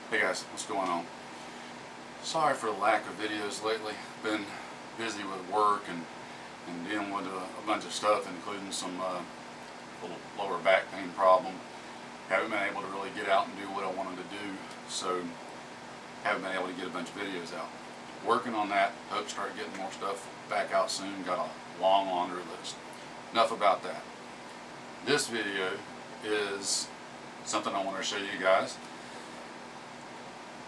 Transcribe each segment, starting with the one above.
Hey guys, what's going on? Sorry for the lack of videos lately. Been busy with work and dealing with a bunch of stuff, including some little lower back pain problem. Haven't been able to really get out and do what I wanted to do, so haven't been able to get a bunch of videos out. Working on that. Hope to start getting more stuff back out soon. Got a long laundry list. Enough about that. This video is something I want to show you guys.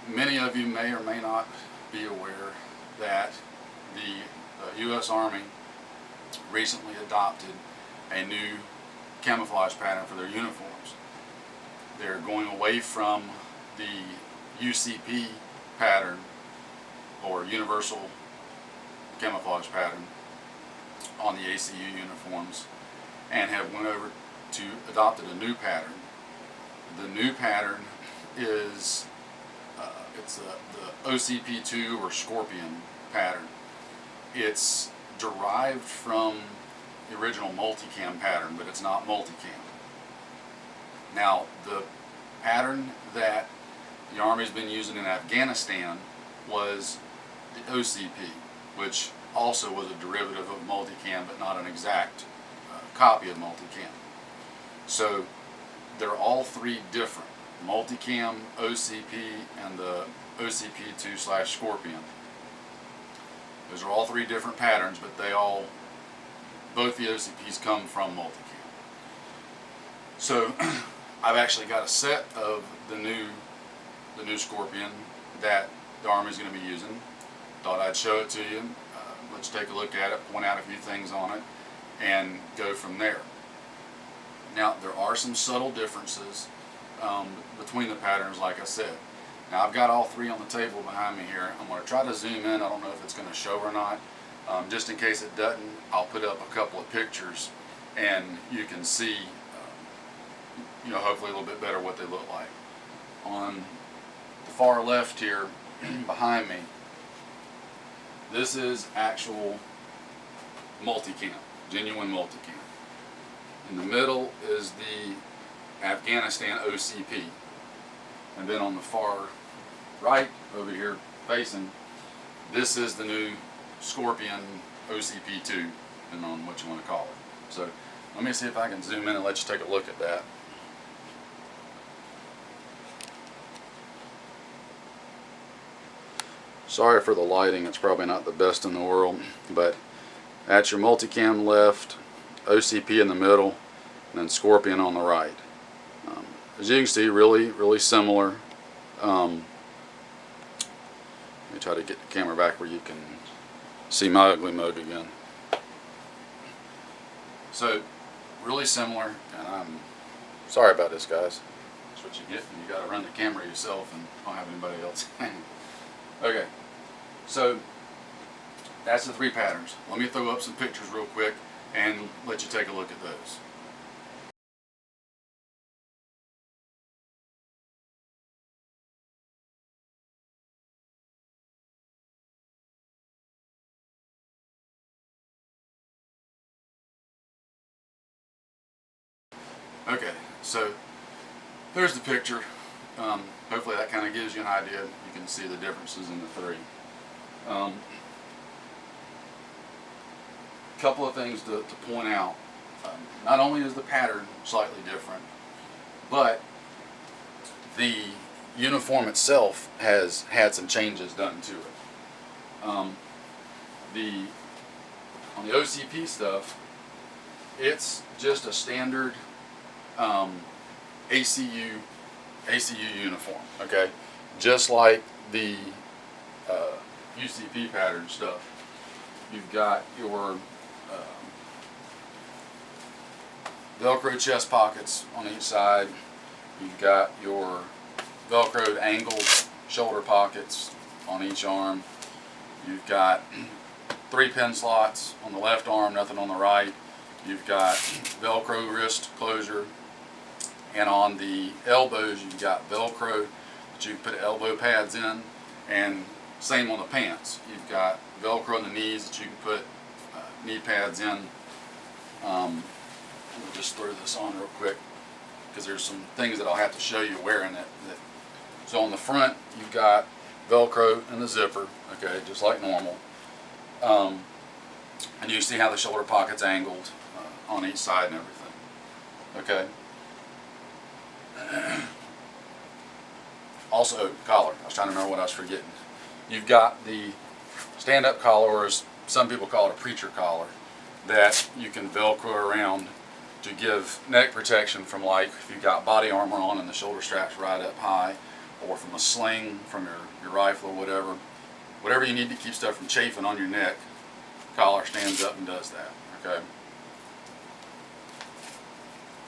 Many of you may or may not be aware that the U.S. Army recently adopted a new camouflage pattern for their uniforms. They're going away from the UCP pattern, or Universal Camouflage Pattern, on the ACU uniforms, and have went over to adopted a new pattern. The new pattern is it's the OCP2 or Scorpion pattern. It's derived from the original multicam pattern, but it's not multicam. Now, the pattern that the Army's been using in Afghanistan was the OCP, which also was a derivative of multicam, but not an exact copy of multicam. So they're all three different: multicam, OCP, and the OCP2 / Scorpion. Those are all three different patterns, but both the OCPs come from multicam. So I've actually got a set of the new Scorpion that the Army is going to be using. Thought I'd show it to you. Let's take a look at it, point out a few things on it, and go from there. Now, there are some subtle differences between the patterns, like I said. Now, I've got all three on the table behind me here. I'm going to try to zoom in. I don't know if it's going to show or not. Just in case it doesn't, I'll put up a couple of pictures and you can see, hopefully a little bit better what they look like. On the far left here, behind me, this is actual multicam, genuine multicam. In the middle is the Afghanistan OCP. And then on the far right, over here facing, this is the new Scorpion OCP2, depending on what you want to call it. So let me see if I can zoom in and let you take a look at that. Sorry for the lighting, it's probably not the best in the world, but that's your multicam left, OCP in the middle, and then Scorpion on the right. As you can see, really similar. Let me try to get the camera back where you can see my ugly mug again. So, really similar, and I'm sorry about this, guys. That's what you get when you got to run the camera yourself and don't have anybody else. Okay, so that's the three patterns. Let me throw up some pictures real quick and let you take a look at those. Okay, so there's the picture. Hopefully that kind of gives you an idea. You can see the differences in the three. Couple of things to point out. Not only is the pattern slightly different, but the uniform itself has had some changes done to it. On the OCP stuff, it's just a standard ACU uniform, okay? Just like the UCP pattern stuff. You've got your Velcro chest pockets on each side. You've got your Velcroed angled shoulder pockets on each arm. You've got 3 pin slots on the left arm, nothing on the right. You've got Velcro wrist closure. And on the elbows, you've got Velcro that you can put elbow pads in, and same on the pants. You've got Velcro on the knees that you can put knee pads in. Let me just throw this on real quick, because there's some things that I'll have to show you wearing it that So on the front, you've got Velcro and the zipper, okay, just like normal. And you see how the shoulder pocket's angled on each side and everything, okay. Also, collar. I was trying to remember what I was forgetting. You've got the stand-up collar, or as some people call it, a preacher collar, that you can Velcro around to give neck protection from, like, if you've got body armor on and the shoulder strap's right up high, or from a sling from your rifle or whatever. Whatever you need to keep stuff from chafing on your neck, collar stands up and does that, okay?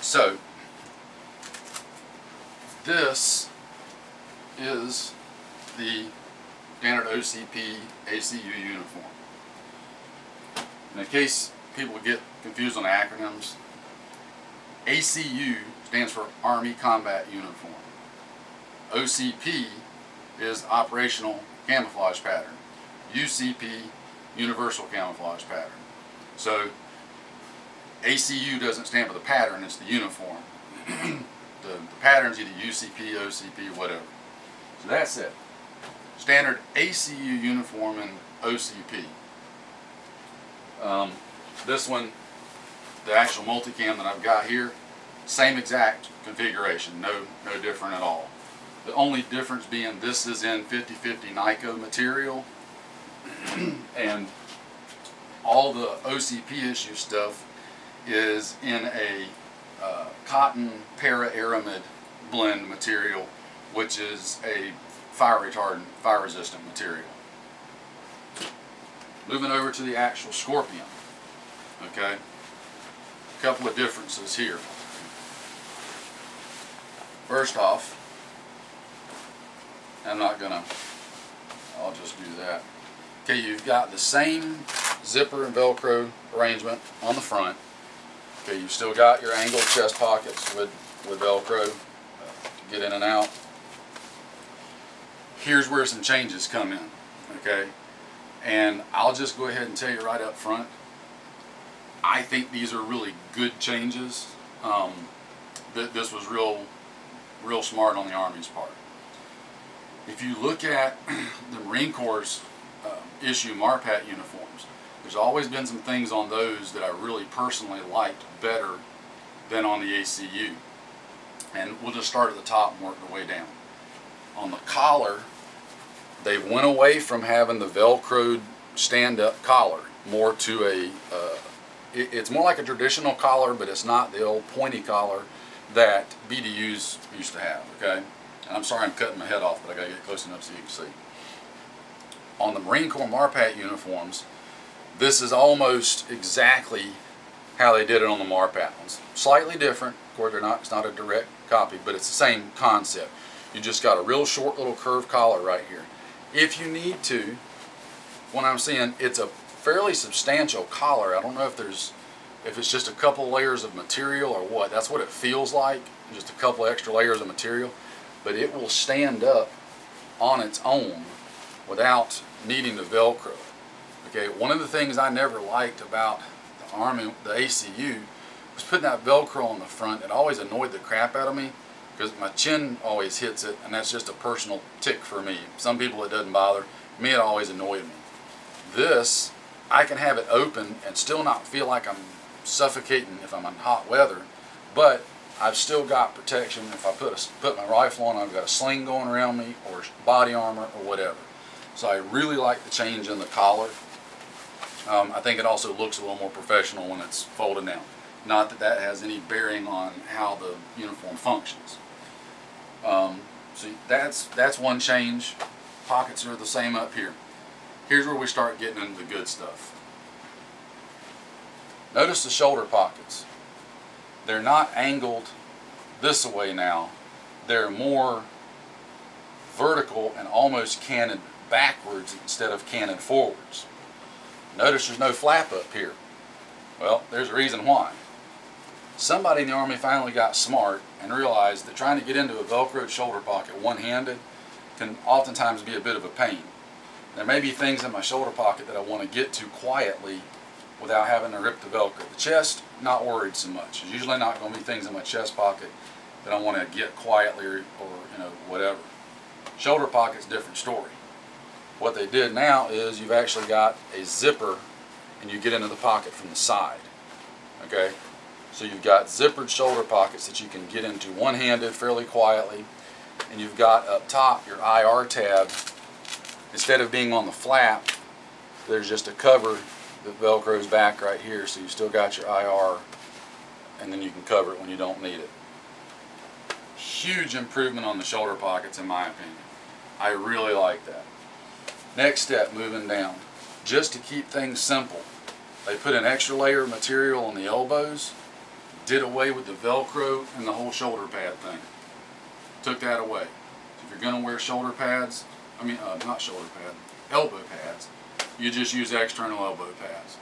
So, this is the standard OCP ACU uniform. And in case people get confused on acronyms, ACU stands for Army Combat Uniform. OCP is Operational Camouflage Pattern. UCP, Universal Camouflage Pattern. So ACU doesn't stand for the pattern, it's the uniform. the pattern's either UCP, OCP, whatever. So that's it. Standard ACU uniform and OCP. This one, the actual multicam that I've got here, same exact configuration, no different at all. The only difference being this is in 50/50 NICO material, and all the OCP issue stuff is in a cotton para-aramid blend material, which is a fire retardant, fire resistant material. Moving over to the actual Scorpion, okay? A couple of differences here. First off, I'll just do that. Okay, you've got the same zipper and Velcro arrangement on the front. Okay, you've still got your angled chest pockets with Velcro to get in and out. Here's where some changes come in, okay? And I'll just go ahead and tell you right up front, I think these are really good changes. This was real smart on the Army's part. If you look at the Marine Corps' issue MARPAT uniforms, there's always been some things on those that I really personally liked better than on the ACU. And we'll just start at the top and work our way down. On the collar, they went away from having the Velcroed stand-up collar more to a, it's more like a traditional collar, but it's not the old pointy collar that BDUs used to have, okay? And I'm sorry I'm cutting my head off, but I gotta get close enough so you can see. On the Marine Corps MARPAT uniforms, this is almost exactly how they did it on the MARPAT ones. Slightly different, of course it's not a direct copy, but it's the same concept. You just got a real short little curved collar right here. If you need to, what I'm seeing, it's a fairly substantial collar. I don't know if it's just a couple layers of material or what. That's what it feels like, just a couple extra layers of material. But it will stand up on its own without needing the Velcro. Okay, one of the things I never liked about the Army, the ACU, was putting that Velcro on the front. It always annoyed the crap out of me because my chin always hits it, and that's just a personal tick for me. Some people it doesn't bother. Me, it always annoyed me. This, I can have it open and still not feel like I'm suffocating if I'm in hot weather, but I've still got protection. If I put my rifle on, I've got a sling going around me, or body armor, or whatever. So I really like the change in the collar. I think it also looks a little more professional when it's folded down. Not that that has any bearing on how the uniform functions. So that's one change. Pockets are the same up here. Here's where we start getting into the good stuff. Notice the shoulder pockets. They're not angled this way now. They're more vertical and almost canted backwards instead of canted forwards. Notice there's no flap up here. Well, there's a reason why. Somebody in the Army finally got smart and realized that trying to get into a Velcroed shoulder pocket one-handed can oftentimes be a bit of a pain. There may be things in my shoulder pocket that I want to get to quietly without having to rip the Velcro. The chest, not worried so much. There's usually not going to be things in my chest pocket that I want to get quietly or whatever. Shoulder pocket's a different story. What they did now is you've actually got a zipper and you get into the pocket from the side. Okay? So you've got zippered shoulder pockets that you can get into one-handed fairly quietly. And you've got up top your IR tab. Instead of being on the flap, there's just a cover that velcros back right here, so you still got your IR, and then you can cover it when you don't need it. Huge improvement on the shoulder pockets in my opinion. I really like that. Next step, moving down. Just to keep things simple, they put an extra layer of material on the elbows, did away with the Velcro and the whole shoulder pad thing. Took that away. So if you're going to wear shoulder pads, not shoulder pad, elbow pads, you just use external elbow pads.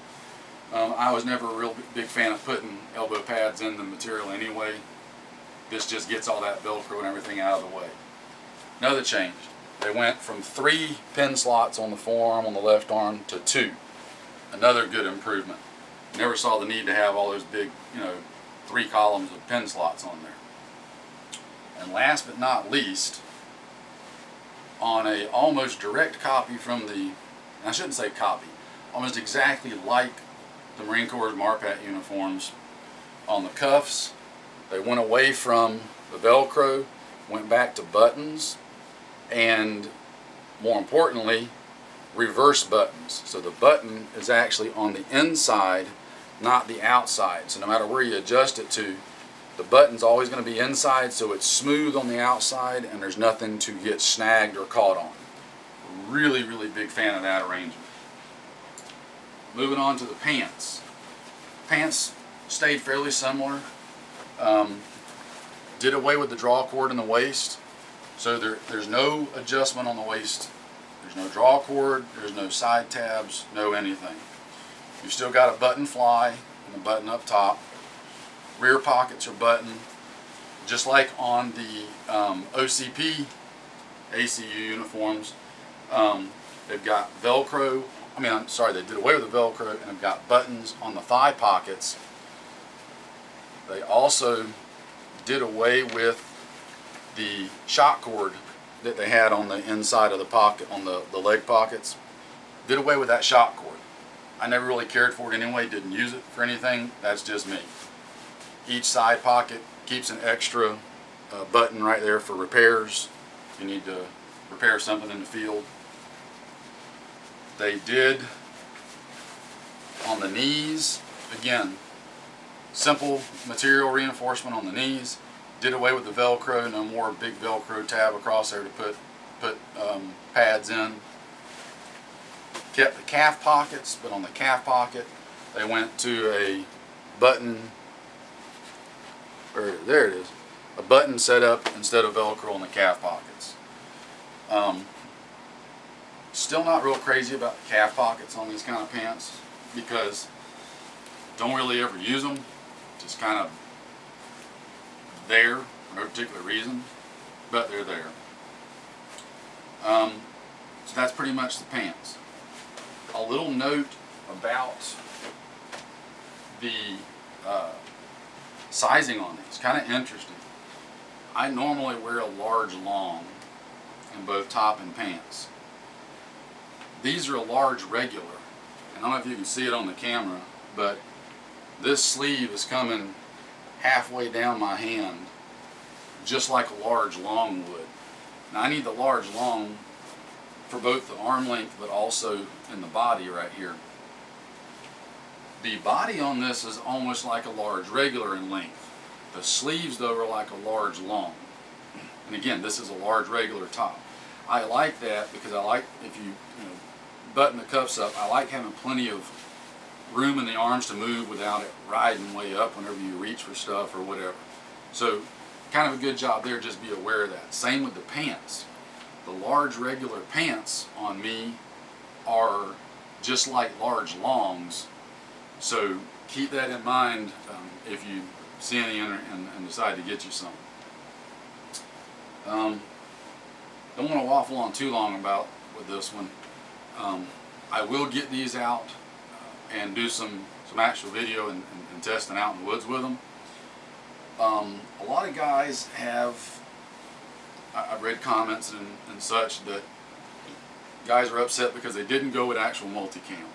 I was never a real big fan of putting elbow pads in the material anyway. This just gets all that Velcro and everything out of the way. Another change. They went from 3 pin slots on the forearm on the left arm to 2. Another good improvement. Never saw the need to have all those big, 3 columns of pin slots on there. And last but not least, on a almost direct copy from the, I shouldn't say copy, almost exactly like the Marine Corps' MARPAT uniforms, on the cuffs, they went away from the Velcro, went back to buttons, and more importantly, reverse buttons. So the button is actually on the inside, not the outside. So no matter where you adjust it to, the button's always going to be inside, so it's smooth on the outside and there's nothing to get snagged or caught on. Really, really big fan of that arrangement. Moving on to the pants. Pants stayed fairly similar. Did away with the draw cord in the waist, so there's no adjustment on the waist. There's no draw cord, there's no side tabs, no anything. You've still got a button fly and a button up top. Rear pockets are buttoned, just like on the OCP ACU uniforms. They've got Velcro. They did away with the Velcro and have got buttons on the thigh pockets. They also did away with the shock cord that they had on the inside of the pocket, on the leg pockets. Did away with that shock cord. I never really cared for it anyway, didn't use it for anything. That's just me. Each side pocket keeps an extra button right there for repairs. If you need to repair something in the field. They did on the knees, again, simple material reinforcement on the knees. Did away with the Velcro, no more big Velcro tab across there to put pads in. Kept the calf pockets, but on the calf pocket they went to a button, or there it is, a button set up instead of Velcro on the calf pockets. Still not real crazy about the calf pockets on these kind of pants because don't really ever use them, just kind of there for no particular reason, but they're there. So that's pretty much the pants. A little note about the sizing on these, kind of interesting. I normally wear a large long in both top and pants. These are a large regular, and I don't know if you can see it on the camera, but this sleeve is coming halfway down my hand, just like a large long would. Now I need the large long for both the arm length, but also in the body right here. The body on this is almost like a large regular in length. The sleeves though are like a large long. And again, this is a large regular top. I like that because I like, if you button the cuffs up, I like having plenty of room in the arms to move without it riding way up whenever you reach for stuff or whatever. So kind of a good job there, just be aware of that. Same with the pants. The large regular pants on me are just like large longs, so keep that in mind if you see any and decide to get you some. Don't want to waffle on too long with this one. I will get these out and do some actual video and testing out in the woods with them. A lot of guys have I've read comments and such that guys are upset because they didn't go with actual multicam.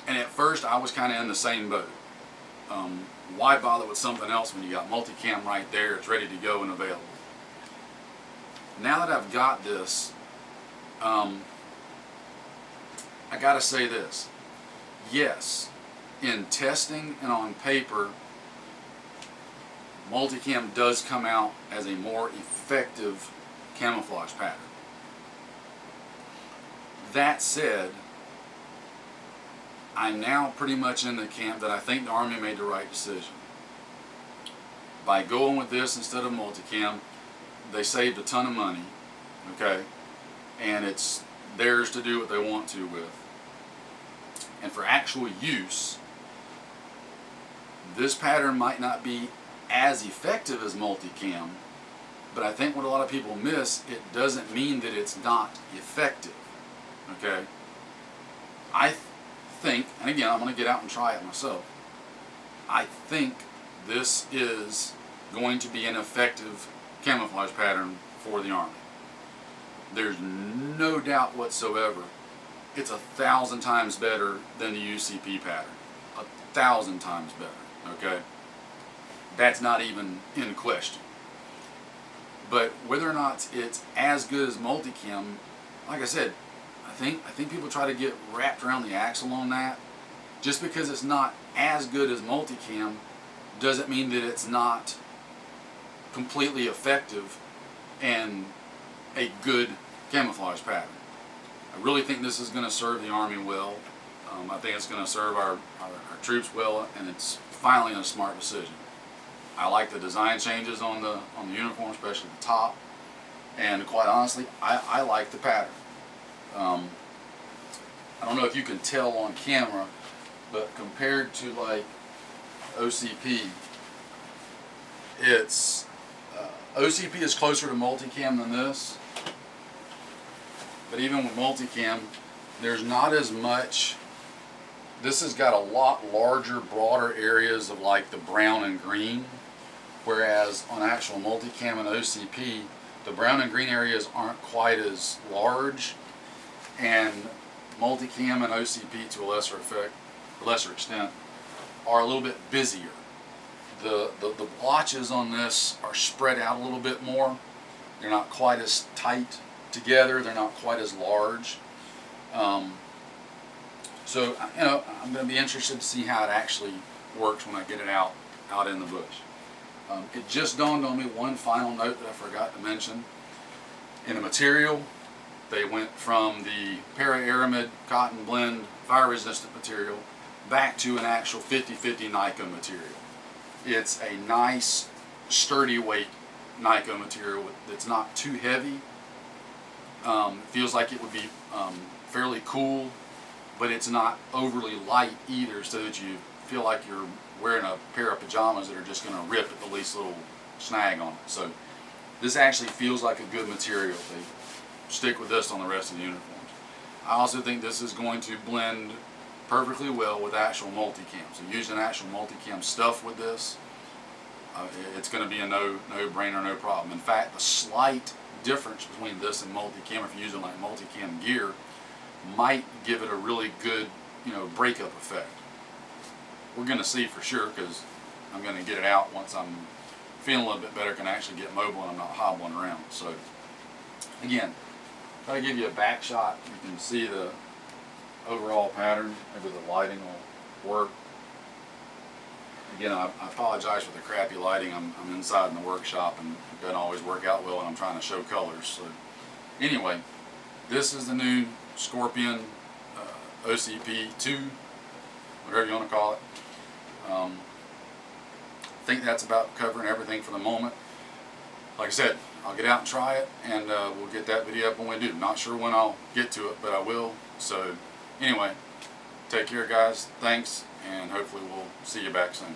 And at first I was kind of in the same boat. Why bother with something else when you got multicam right there, it's ready to go and available? Now that I've got this, I gotta say this. Yes, in testing and on paper, multicam does come out as a more effective camouflage pattern. That said, I'm now pretty much in the camp that I think the Army made the right decision. By going with this instead of multicam, they saved a ton of money, okay? And it's theirs to do what they want to with. And for actual use, this pattern might not be as effective as multicam, but I think what a lot of people miss, it doesn't mean that it's not effective, okay? I think, and again, I'm going to get out and try it myself, I think this is going to be an effective camouflage pattern for the Army. There's no doubt whatsoever it's 1,000 times better than the UCP pattern. 1,000 times better, okay? That's not even in question. But whether or not it's as good as multicam, like I said, I think people try to get wrapped around the axle on that. Just because it's not as good as multicam doesn't mean that it's not completely effective and a good camouflage pattern. I really think this is going to serve the Army well. I think it's going to serve our troops well, and it's finally a smart decision. I like the design changes on the uniform, especially the top, and quite honestly, I like the pattern. I don't know if you can tell on camera, but compared to like OCP, it's OCP is closer to multicam than this, but even with multicam, there's not as much. This has got a lot larger, broader areas of like the brown and green, whereas on actual multicam and OCP, the brown and green areas aren't quite as large, and multicam and OCP to a lesser extent, are a little bit busier. The blotches on this are spread out a little bit more. They're not quite as tight together. They're not quite as large. So you know, I'm going to be interested to see how it actually works when I get it out in the bush. It just dawned on me one final note that I forgot to mention. In the material, they went from the para-aramid cotton blend fire-resistant material back to an actual 50-50 NICO material. It's a nice, sturdy weight NICO material that's not too heavy. Feels like it would be fairly cool, but it's not overly light either, so that you feel like you're wearing a pair of pajamas that are just going to rip at the least little snag on it. So this actually feels like a good material. They stick with this on the rest of the uniforms. I also think this is going to blend perfectly well with actual multicam. So using actual multicam stuff with this, it's going to be a no-brainer, no problem. In fact, the slight difference between this and multicam, if you're using like multicam gear, might give it a really good, breakup effect. We're going to see for sure, because I'm going to get it out once I'm feeling a little bit better, can actually get mobile and I'm not hobbling around. So again, try to give you a back shot. You can see the overall pattern. Maybe the lighting will work. Again, I apologize for the crappy lighting. I'm inside in the workshop, and it doesn't always work out well when I'm trying to show colors. So anyway, this is the new Scorpion OCP2, whatever you want to call it. I think that's about covering everything for the moment. Like I said, I'll get out and try it, and we'll get that video up when we do. Not sure when I'll get to it, but I will. So anyway, take care guys, thanks, and hopefully we'll see you back soon.